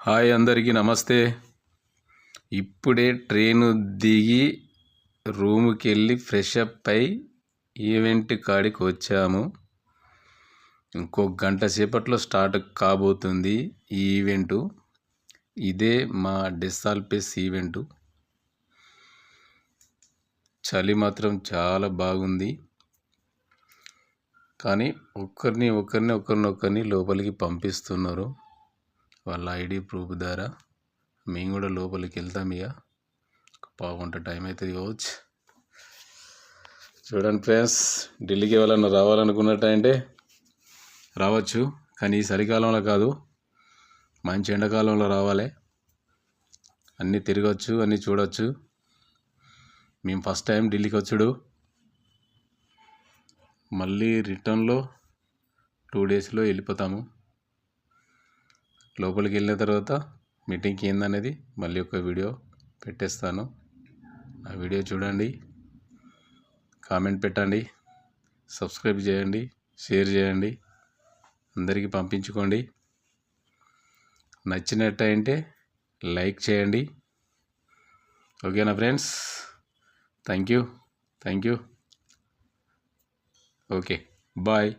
Hi అందరికీ నమస్తే. ఇప్పుడే ట్రైను దిగి రూముకి వెళ్ళి ఫ్రెష్ అప్ అయి ఈవెంట్ కాడికి వచ్చాము. ఇంకో గంట సేపట్లో స్టార్ట్ కాబోతుంది ఈ ఈవెంటు. ఇదే మా డెస్సాల్పేస్ ఈవెంటు. చలి మాత్రం చాలా బాగుంది, కానీ ఒకరినొకరిని లోపలికి పంపిస్తున్నారు వాళ్ళ ఐడి ప్రూఫ్ ద్వారా. మేము కూడా లోపలికి వెళ్తాం. ఇక పావుగంట టైం అవుతుంది కావచ్చు. చూడండి ఫ్రెండ్స్, ఢిల్లీకి ఎవరన్నా రావాలనుకున్నట్టంటే రావచ్చు, కానీ ఈ చలికాలంలో కాదు, మంచి ఎండాకాలంలో రావాలి. అన్నీ తిరగచ్చు, అన్నీ చూడవచ్చు. మేము ఫస్ట్ టైం ఢిల్లీకి వచ్చుడు. మళ్ళీ రిటర్న్లో 2 డేస్లో వెళ్ళిపోతాము. లోపలికి వెళ్ళిన తర్వాత మీటింగ్కి ఏందనేది మళ్ళీ ఒక వీడియో పెట్టేస్తాను. ఆ వీడియో చూడండి, కామెంట్ పెట్టండి, సబ్స్క్రైబ్ చేయండి, షేర్ చేయండి, అందరికీ పంపించుకోండి. నచ్చినట్టయితే లైక్ చేయండి. ఓకేనా friends? Thank you. Okay, bye.